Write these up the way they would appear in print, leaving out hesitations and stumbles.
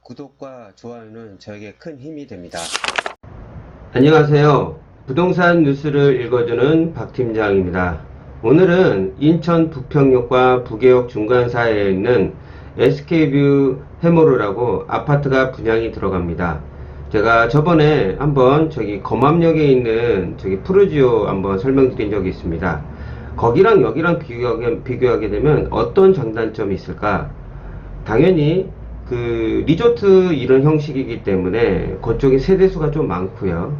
구독과 좋아요는 저에게 큰 힘이 됩니다. 안녕하세요. 부동산 뉴스를 읽어주는 박 팀장입니다. 오늘은 인천 부평역과 부계역 중간 사이에 있는 SK뷰 해모르라고 아파트가 분양이 들어갑니다. 제가 저번에 한번 검암역에 있는 푸르지오 한번 설명드린 적이 있습니다. 거기랑 여기랑 비교하게 되면 어떤 장단점이 있을까? 당연히 리조트 이런 형식이기 때문에 그쪽에 세대수가 좀 많고요.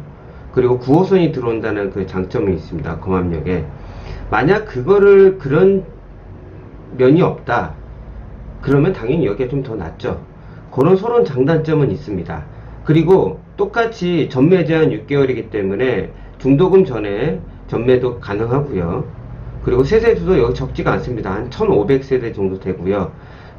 그리고 9호선이 들어온다는 그 장점이 있습니다. 검암역에. 만약 그런 면이 없다. 그러면 당연히 여기가 좀 더 낫죠. 그런 서론 장단점은 있습니다. 그리고 똑같이 전매 제한 6개월이기 때문에 중도금 전에 전매도 가능하고요. 그리고 세대수도 여기 적지가 않습니다. 한 1500세대 정도 되고요.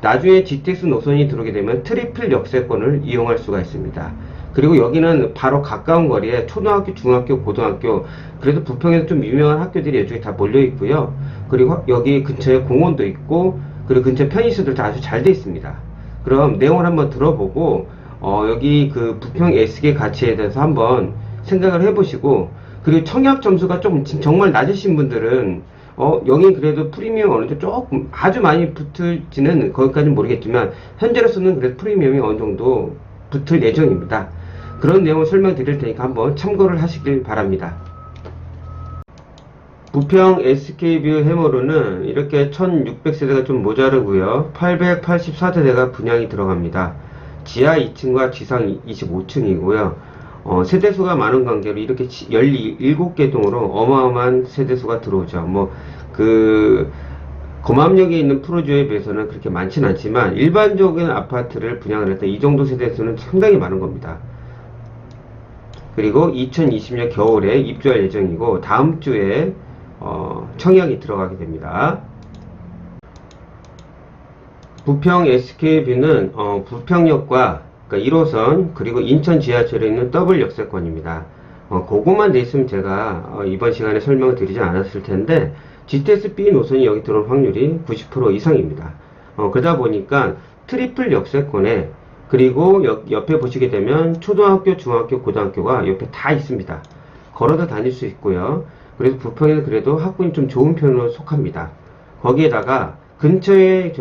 나중에 GTX 노선이 들어오게 되면 트리플 역세권을 이용할 수가 있습니다. 그리고 여기는 바로 가까운 거리에 초등학교, 중학교, 고등학교, 그래도 부평에서 좀 유명한 학교들이 이쪽에 다 몰려 있고요. 그리고 여기 근처에 공원도 있고, 그리고 근처 편의시설도 아주 잘 돼 있습니다. 그럼 내용을 한번 들어보고 여기 그 부평 S계 가치에 대해서 한번 생각을 해보시고, 그리고 청약 점수가 좀 정말 낮으신 분들은 여기 그래도 프리미엄 어느 정도 조금 아주 많이 붙을지는 거기까지는 모르겠지만 현재로서는 그래도 프리미엄이 어느 정도 붙을 예정입니다. 그런 내용을 설명드릴 테니까 한번 참고를 하시길 바랍니다. 부평 SK뷰 해머루는 이렇게 1600세대가 좀 모자르고요. 884세대가 분양이 들어갑니다. 지하 2층과 지상 25층이고요. 세대수가 많은 관계로 이렇게 17개 동으로 어마어마한 세대수가 들어오죠. 검암역에 있는 푸르지오에 비해서는 그렇게 많지는 않지만 일반적인 아파트를 분양을 할 때 이 정도 세대수는 상당히 많은 겁니다. 그리고 2020년 겨울에 입주할 예정이고 다음 주에 청약이 들어가게 됩니다. 부평 SK뷰는 부평역과 1호선 그리고 인천 지하철에 있는 더블 역세권입니다. 그것만 돼 있으면 제가 이번 시간에 설명을 드리지 않았을 텐데 GTX-B 노선이 여기 들어올 확률이 90% 이상입니다. 그러다 보니까 트리플 역세권에, 그리고 옆에 보시게 되면 초등학교, 중학교, 고등학교가 옆에 다 있습니다. 걸어서 다닐 수 있고요. 그래서 부평에는 그래도 학군이 좀 좋은 편으로 속합니다. 거기에다가 근처에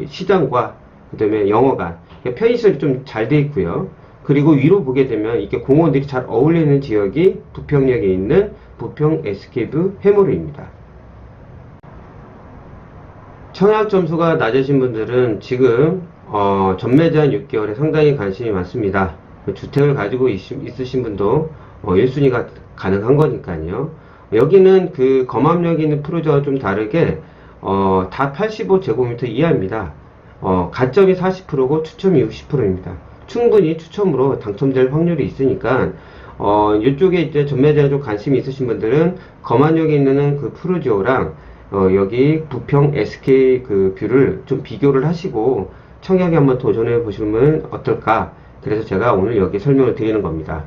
시장과 그 다음에 영어관, 편의시설이 좀 잘 돼 있고요. 그리고 위로 보게 되면 이렇게 공원들이 잘 어울리는 지역이 부평역에 있는 부평 SK뷰 해머루입니다. 청약 점수가 낮으신 분들은 지금 전매 제한 6개월에 상당히 관심이 많습니다. 주택을 가지고 있으신 분도 1순위가 가능한 거니까요. 여기는 그 검암역에 있는 푸르지오와 좀 다르게 다 85제곱미터 이하입니다. 가점이 40%고 추첨이 60%입니다. 충분히 추첨으로 당첨될 확률이 있으니까 이쪽에 이제 전매 제한 좀 관심이 있으신 분들은 검암역에 있는 그 푸르지오랑 여기 부평 SK 그 뷰를 좀 비교를 하시고 청약에 한번 도전해 보시면 어떨까. 그래서 제가 오늘 여기 설명을 드리는 겁니다.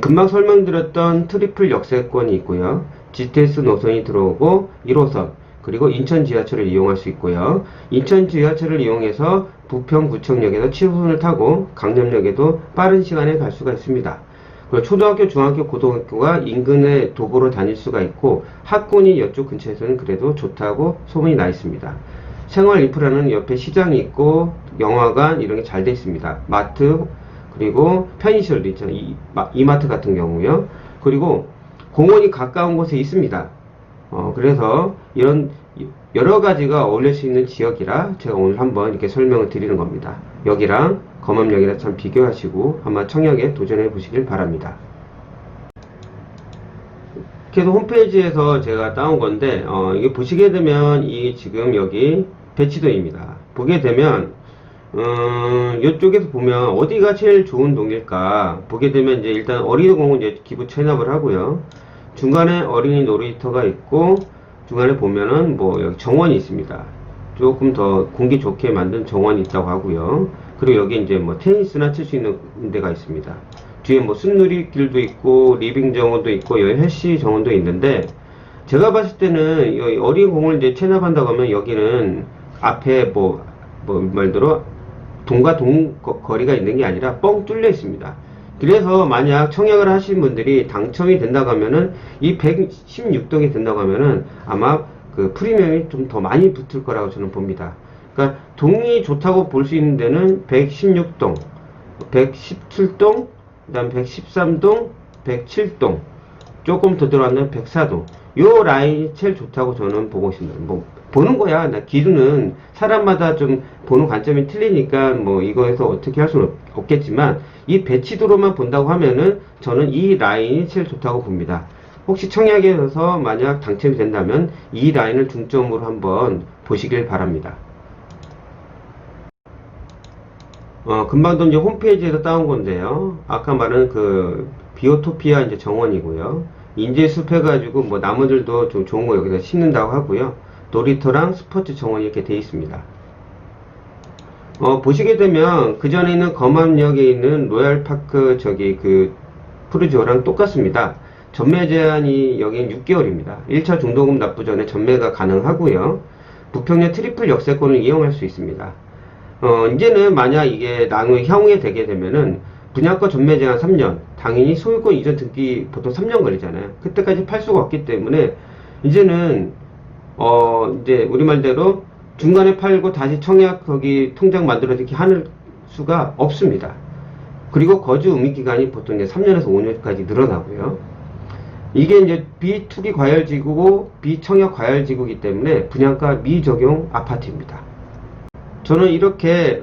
금방 설명드렸던 트리플 역세권이 있고요. GTX 노선이 들어오고 1호선, 그리고 인천 지하철을 이용할 수 있고요. 인천 지하철을 이용해서 부평구청역에서 7호선을 타고 강남역에도 빠른 시간에 갈 수가 있습니다. 그리고 초등학교, 중학교, 고등학교가 인근에 도보로 다닐 수가 있고 학군이 이쪽 근처에서는 그래도 좋다고 소문이 나 있습니다. 생활 인프라는 옆에 시장이 있고 영화관 이런 게 잘 돼 있습니다. 마트, 그리고 편의시설도 있잖아요. 이마트 같은 경우요. 그리고 공원이 가까운 곳에 있습니다. 그래서 이런 여러 가지가 어울릴 수 있는 지역이라 제가 오늘 한번 이렇게 설명을 드리는 겁니다. 여기랑 검암역이랑 참 비교하시고 한번 청약에 도전해 보시길 바랍니다. 계속 홈페이지에서 제가 따온 건데 이게 보시게 되면 이 지금 여기 배치도입니다. 보게 되면 이쪽에서 보면 어디가 제일 좋은 동일까 보게 되면 이제 일단 어린이공원 이제 기부 체납을 하고요. 중간에 어린이 놀이터가 있고 중간에 보면은 여기 정원이 있습니다. 조금 더 공기 좋게 만든 정원이 있다고 하고요. 그리고 여기 이제 테니스나 칠 수 있는 데가 있습니다. 뒤에 숲누리길도 있고 리빙 정원도 있고 여기 헬시 정원도 있는데 제가 봤을 때는 어린이공원을 이제 체납한다고 하면 여기는 앞에 말대로 동과 동 거리가 있는 게 아니라 뻥 뚫려 있습니다. 그래서 만약 청약을 하신 분들이 당첨이 된다고 하면은 이 116동이 된다고 하면은 아마 그 프리미엄이 좀 더 많이 붙을 거라고 저는 봅니다. 그러니까 동이 좋다고 볼 수 있는 데는 116동, 117동, 그 다음 113동, 107동, 조금 더 들어가면 104동. 요 라인이 제일 좋다고 저는 보고 있습니다. 뭐, 보는 거야. 나 기준은 사람마다 좀 보는 관점이 틀리니까 뭐 이거에서 어떻게 할 수는 없겠지만 이 배치도로만 본다고 하면은 저는 이 라인이 제일 좋다고 봅니다. 혹시 청약에서 만약 당첨이 된다면 이 라인을 중점으로 한번 보시길 바랍니다. 금방도 이제 홈페이지에서 따온 건데요. 아까 말한 그 비오토피아 이제 정원이고요. 인제숲 해가지고 뭐 나무들도 좀 좋은 거 여기다 심는다고 하고요. 놀이터랑 스포츠 정원이 이렇게 돼 있습니다. 보시게 되면 그 전에 있는 검암역에 있는 로얄파크 저기 그 푸르지오랑 똑같습니다. 전매 제한이 여기는 6개월입니다. 1차 중도금 납부 전에 전매가 가능하고요. 부평역 트리플 역세권을 이용할 수 있습니다. 이제는 만약 이게 향후에 되게 되면은 분양가 전매 제한 3년, 당연히 소유권 이전 등기 보통 3년 걸리잖아요. 그때까지 팔 수가 없기 때문에 이제는 이제 우리말대로 중간에 팔고 다시 청약 거기 통장 만들어서 이렇게 하는 수가 없습니다. 그리고 거주 의무 기간이 보통 이제 3년에서 5년까지 늘어나고요. 이게 이제 비투기 과열지구고 비청약 과열지구이기 때문에 분양가 미적용 아파트입니다. 저는 이렇게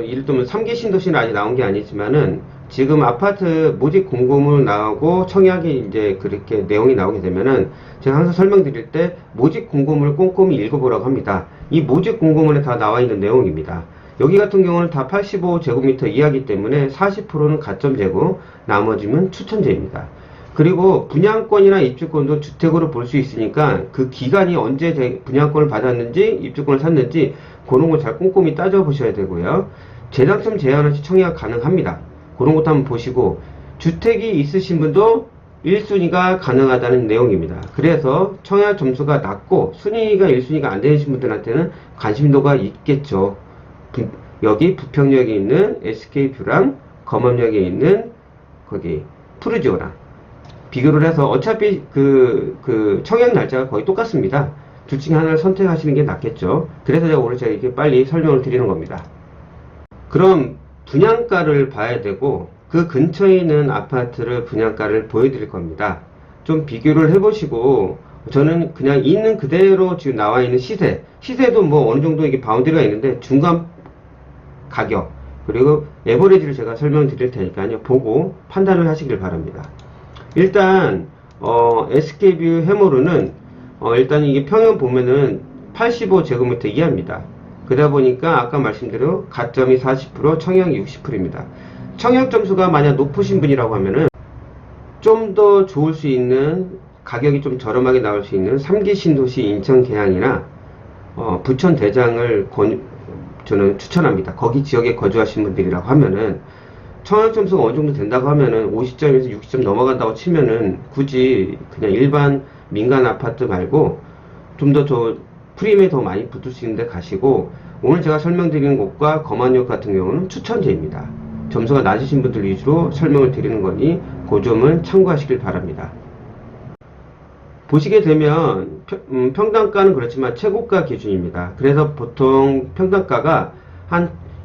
예를 들면 3기 신도시는 아직 나온 게 아니지만은 지금 아파트 모집 공고문 나오고 청약이 이제 그렇게 내용이 나오게 되면은 제가 항상 설명드릴 때 모집 공고문을 꼼꼼히 읽어보라고 합니다. 이 모집 공고문에 다 나와 있는 내용입니다. 여기 같은 경우는 다 85제곱미터 이하기 때문에 40%는 가점제고 나머지는 추천제입니다. 그리고 분양권이나 입주권도 주택으로 볼 수 있으니까 그 기간이 언제 분양권을 받았는지 입주권을 샀는지 그런 걸 잘 꼼꼼히 따져보셔야 되고요. 재당첨 제한 없이 청약 가능합니다. 그런 것도 한번 보시고 주택이 있으신 분도 1순위가 가능하다는 내용입니다. 그래서 청약 점수가 낮고 순위가 1순위가 안 되신 분들한테는 관심도가 있겠죠. 여기 부평역에 있는 SK뷰랑 검암역에 있는 거기 푸르지오랑 비교를 해서 어차피 그 청약 날짜가 거의 똑같습니다. 둘 중에 하나를 선택하시는 게 낫겠죠. 그래서 제가 오늘 이렇게 빨리 설명을 드리는 겁니다. 그럼 분양가를 봐야 되고 그 근처에 있는 아파트를 분양가를 보여드릴 겁니다. 좀 비교를 해보시고 저는 그냥 있는 그대로 지금 나와 있는 시세도 뭐 어느 정도 이게 바운드리가 있는데 중간 가격 그리고 에버리지를 제가 설명드릴 테니까요. 보고 판단을 하시길 바랍니다. 일단 SK뷰 해모르는 일단 이게 평형 보면은 85제곱미터 이하입니다. 그러다 보니까 아까 말씀대로 가점이 40%, 청약이 60%입니다. 청약 점수가 만약 높으신 분이라고 하면은 좀 더 좋을 수 있는 가격이 좀 저렴하게 나올 수 있는 3기 신도시 인천 계양이나 부천 대장을 저는 추천합니다. 거기 지역에 거주하신 분들이라고 하면은 청약 점수가 어느 정도 된다고 하면은 50점에서 60점 넘어간다고 치면은 굳이 그냥 일반 민간 아파트 말고 좀 더 프리미엄이 더 많이 붙을 수 있는 데 가시고 오늘 제가 설명드리는 곳과 검암역 같은 경우는 추천제입니다. 점수가 낮으신 분들 위주로 설명을 드리는 거니 그 점은 참고하시길 바랍니다. 보시게 되면 평당가는 그렇지만 최고가 기준입니다. 그래서 보통 평당가가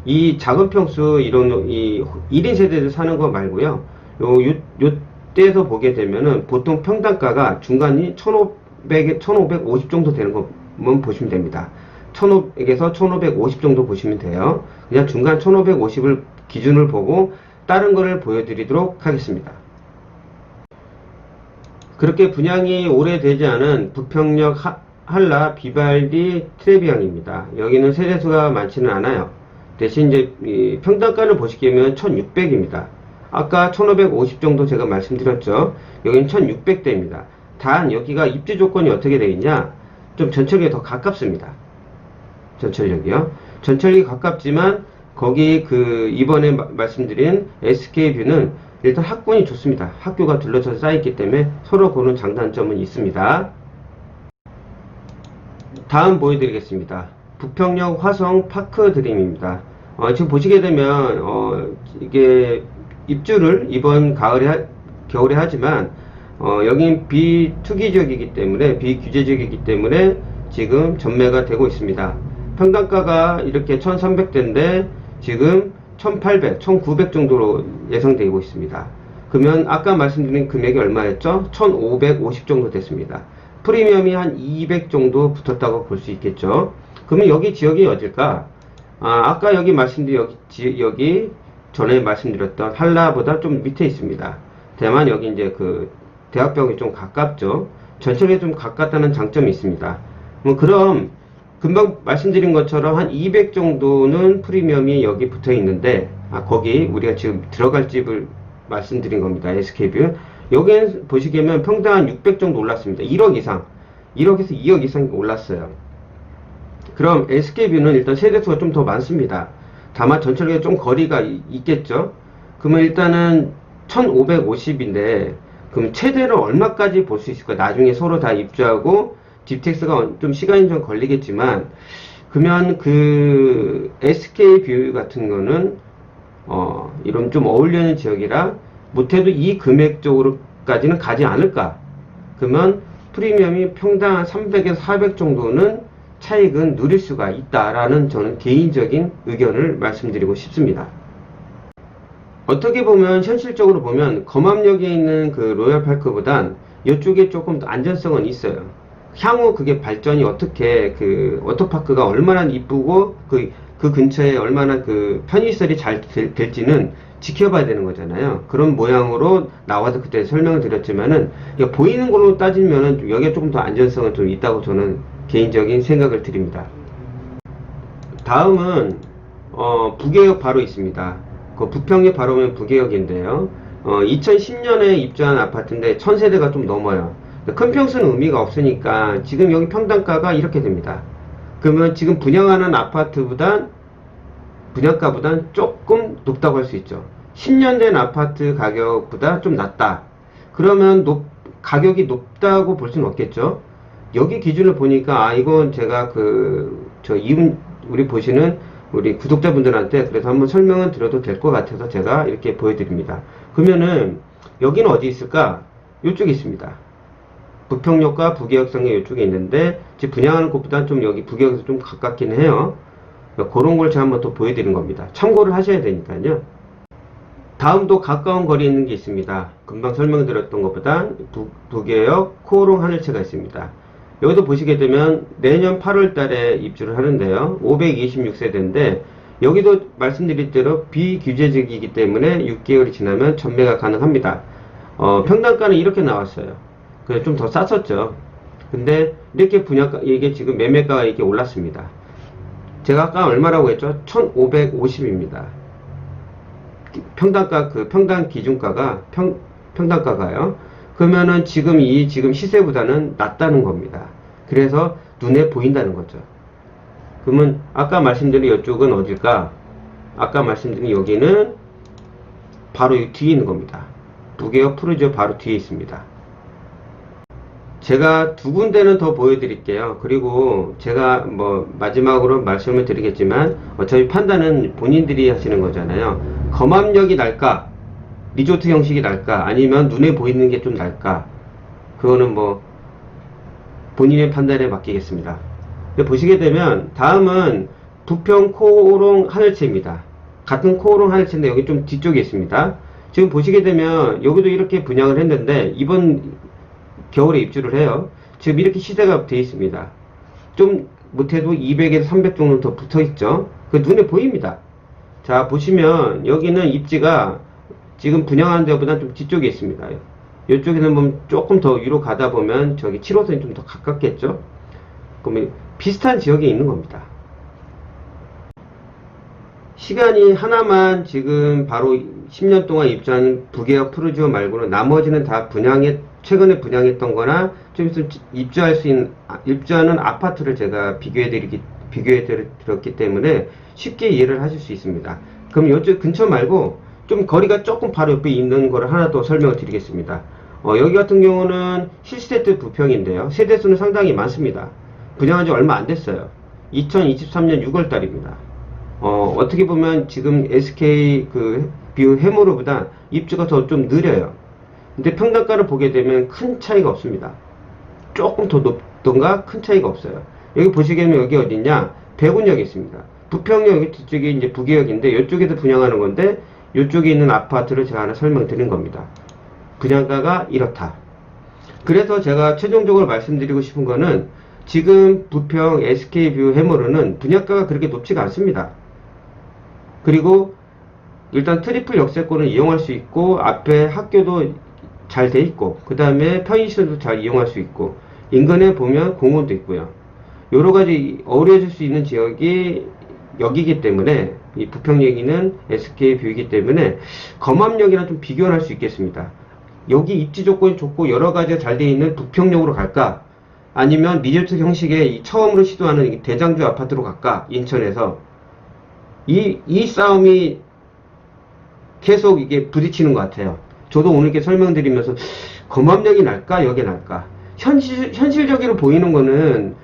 이 작은 평수 이 1인 세대들 사는 거 말고요. 요때에서 보게 되면은 보통 평당가가 중간이 1550 정도 되는 것만 보시면 됩니다. 1500에서 1550 정도 보시면 돼요. 그냥 중간 1550을 기준을 보고 다른 거를 보여드리도록 하겠습니다. 그렇게 분양이 오래되지 않은 부평역 한라 비발디 트레비앙입니다. 여기는 세대수가 많지는 않아요. 대신 이제 이 평당가를 보시게 되면 1600입니다. 아까 1550 정도 제가 말씀드렸죠. 여기는 1600대입니다. 단 여기가 입지 조건이 어떻게 되어 있냐? 좀 전철역에 더 가깝습니다. 전철역이요. 전철역이 가깝지만 거기 이번에 말씀드린 SK뷰는 일단 학군이 좋습니다. 학교가 둘러서 쌓여있기 때문에 서로 보는 장단점은 있습니다. 다음 보여드리겠습니다. 부평역 화성 파크드림입니다. 지금 보시게 되면 이게 입주를 이번 겨울에 하지만 여긴 비투기 지역이기 때문에 비규제 지역이기 때문에 지금 전매가 되고 있습니다. 평당가가 이렇게 1300대인데 지금 1800, 1900 정도로 예상되고 있습니다. 그러면 아까 말씀드린 금액이 얼마였죠? 1550 정도 됐습니다. 프리미엄이 한 200 정도 붙었다고 볼 수 있겠죠. 그러면 여기 지역이 어딜까? 아까 여기 여기 전에 말씀드렸던 한라보다 좀 밑에 있습니다. 다만 여기 이제 그 대학병이 좀 가깝죠. 전철에 좀 가깝다는 장점이 있습니다. 그럼 금방 말씀드린 것처럼 한 200 정도는 프리미엄이 여기 붙어 있는데, 거기 우리가 지금 들어갈 집을 말씀드린 겁니다. SK뷰. 여기는 보시면 평당 한 600 정도 올랐습니다. 1억 이상. 1억에서 2억 이상 올랐어요. 그럼 SK뷰는 일단 세대수가 좀 더 많습니다. 다만 전철역에 좀 거리가 있겠죠. 그러면 일단은 1550인데, 그럼 최대로 얼마까지 볼 수 있을까? 나중에 서로 다 입주하고 딥텍스가 좀 시간이 좀 걸리겠지만, 그러면 그 SK뷰 같은 거는 이런 좀 어울리는 지역이라 못해도 이 금액 쪽으로까지는 가지 않을까? 그러면 프리미엄이 평당 300에서 400 정도는 차익은 누릴 수가 있다라는 저는 개인적인 의견을 말씀드리고 싶습니다. 어떻게 보면 현실적으로 보면 검암역에 있는 그 로얄파크보단 이쪽에 조금 더 안전성은 있어요. 향후 그게 발전이 어떻게 그 워터파크가 얼마나 이쁘고 그 근처에 얼마나 그 편의시설이 잘 될지는 지켜봐야 되는 거잖아요. 그런 모양으로 나와서 그때 설명을 드렸지만은 보이는 걸로 따지면은 여기에 조금 더 안전성은 좀 있다고 저는 개인적인 생각을 드립니다. 다음은 부계역 바로 있습니다. 그 부평역 바로 오면 부계역인데요. 2010년에 입주한 아파트인데 1000세대가 좀 넘어요. 큰 평수는 의미가 없으니까 지금 여기 평당가가 이렇게 됩니다. 그러면 지금 분양하는 아파트보단 분양가보단 조금 높다고 할 수 있죠. 10년 된 아파트 가격보다 좀 낮다. 그러면 가격이 높다고 볼 수는 없겠죠. 여기 기준을 보니까 이건 제가 우리 보시는 우리 구독자분들한테 그래서 한번 설명을 드려도 될 것 같아서 제가 이렇게 보여드립니다. 그러면은 여기는 어디 있을까? 이쪽에 있습니다. 부평역과 부계역성에 이쪽에 있는데 지금 분양하는 곳보다 좀 여기 부계역에서 좀 가깝긴 해요. 그런 걸 제가 한번 더 보여드린 겁니다. 참고를 하셔야 되니까요. 다음도 가까운 거리에 있는 게 있습니다. 금방 설명드렸던 것보다 부계역 코오롱 하늘채가 있습니다. 여기도 보시게 되면 내년 8월 달에 입주를 하는데요. 526세대인데 여기도 말씀드린 대로 비규제적이기 때문에 6개월이 지나면 전매가 가능합니다. 평당가는 이렇게 나왔어요. 그래서 좀 더 쌌었죠. 근데 이렇게 분양가, 이게 지금 매매가가 이렇게 올랐습니다. 제가 아까 얼마라고 했죠? 1550입니다. 평당가, 평당 기준가가, 평당가가요. 그러면은 지금 지금 시세보다는 낮다는 겁니다. 그래서 눈에 보인다는 거죠. 그러면 아까 말씀드린 이쪽은 어딜까? 아까 말씀드린 여기는 바로 이 뒤에 있는 겁니다. 부계역 푸르지오 바로 뒤에 있습니다. 제가 두 군데는 더 보여드릴게요. 그리고 제가 마지막으로 말씀을 드리겠지만 어차피 판단은 본인들이 하시는 거잖아요. 검암역이 날까? 리조트 형식이 날까? 아니면 눈에 보이는 게 좀 날까? 그거는 본인의 판단에 맡기겠습니다. 보시게 되면 다음은 부평 코오롱 하늘채입니다. 같은 코오롱 하늘채인데 여기 좀 뒤쪽에 있습니다. 지금 보시게 되면 여기도 이렇게 분양을 했는데 이번 겨울에 입주를 해요. 지금 이렇게 시세가 되어 있습니다. 좀 못해도 200에서 300 정도 더 붙어 있죠. 그 눈에 보입니다. 자, 보시면 여기는 입지가 지금 분양하는 데보다 좀 뒤쪽에 있습니다. 이쪽에는 보면 조금 더 위로 가다 보면 저기 7호선이 좀 더 가깝겠죠. 그러면 비슷한 지역에 있는 겁니다. 시간이 하나만 지금 바로 10년 동안 입주한 부계역 푸르지오 말고는 나머지는 다 최근에 분양했던 거나 좀 있으면 입주하는 아파트를 제가 비교해 드렸기 때문에 쉽게 이해를 하실 수 있습니다. 그럼 이쪽 근처 말고 좀 거리가 조금 바로 옆에 있는 거를 하나 더 설명을 드리겠습니다. 여기 같은 경우는 실시세대 부평인데요. 세대수는 상당히 많습니다. 분양한 지 얼마 안 됐어요. 2023년 6월 달입니다. 어떻게 보면 지금 SK 그 뷰 해머로보다 입주가 더 좀 느려요. 근데 평당가를 보게 되면 큰 차이가 없습니다. 조금 더 높던가 큰 차이가 없어요. 여기 보시면 여기 어디냐? 백운역이 있습니다. 부평역 여기 뒤쪽이 이제 부계역인데 이쪽에서 분양하는 건데 이쪽에 있는 아파트를 제가 하나 설명드린 겁니다. 분양가가 이렇다. 그래서 제가 최종적으로 말씀드리고 싶은 거는 지금 부평 SK뷰 해머로는 분양가가 그렇게 높지가 않습니다. 그리고 일단 트리플 역세권을 이용할 수 있고 앞에 학교도 잘 돼 있고 그 다음에 편의시설도 잘 이용할 수 있고 인근에 보면 공원도 있고요. 여러 가지 어우러질 수 있는 지역이 여기기 때문에 이 부평역이는 SK뷰이기 때문에 검암역이랑 좀 비교를 할 수 있겠습니다. 여기 입지 조건이 좋고 여러 가지가 잘 돼 있는 부평역으로 갈까? 아니면 리조트 형식의 처음으로 시도하는 대장주 아파트로 갈까? 인천에서 이 싸움이 계속 이게 부딪히는 것 같아요. 저도 오늘 이렇게 설명드리면서 검암역이 날까? 역이 날까? 현실적으로 보이는 거는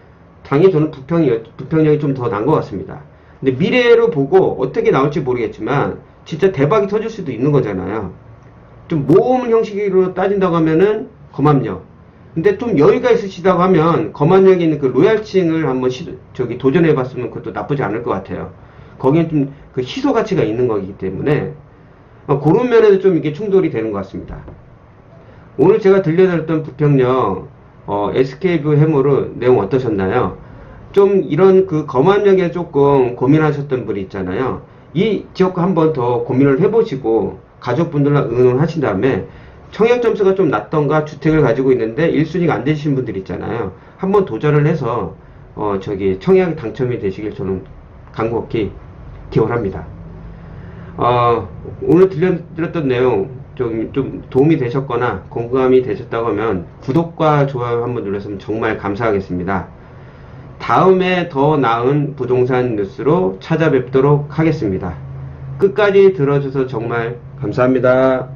당연히 저는 부평역이 좀 더 나은 것 같습니다. 근데 미래로 보고 어떻게 나올지 모르겠지만 진짜 대박이 터질 수도 있는 거잖아요. 좀 모험 형식으로 따진다고 하면은 검암역. 근데 좀 여유가 있으시다고 하면 검암역에 있는 그 로얄층을 한번 도전해봤으면 그것도 나쁘지 않을 것 같아요. 거기엔 좀 그 희소 가치가 있는 거기 때문에 그런 면에서 좀 이게 충돌이 되는 것 같습니다. 오늘 제가 들려드렸던 부평역 SK뷰 해머로 내용 어떠셨나요? 좀 이런 그 검암역에 조금 고민하셨던 분이 있잖아요. 이 지역과 한번 더 고민을 해보시고 가족분들과 의논하신 다음에 청약 점수가 좀 낮던가 주택을 가지고 있는데 1순위가 안 되신 분들 있잖아요. 한번 도전을 해서 청약이 당첨이 되시길 저는 간곡히 기원합니다. 오늘 들려드렸던 내용 좀 도움이 되셨거나 공감이 되셨다고 하면 구독과 좋아요 한번 눌렀으면 정말 감사하겠습니다. 다음에 더 나은 부동산 뉴스로 찾아뵙도록 하겠습니다. 끝까지 들어줘서 정말 감사합니다.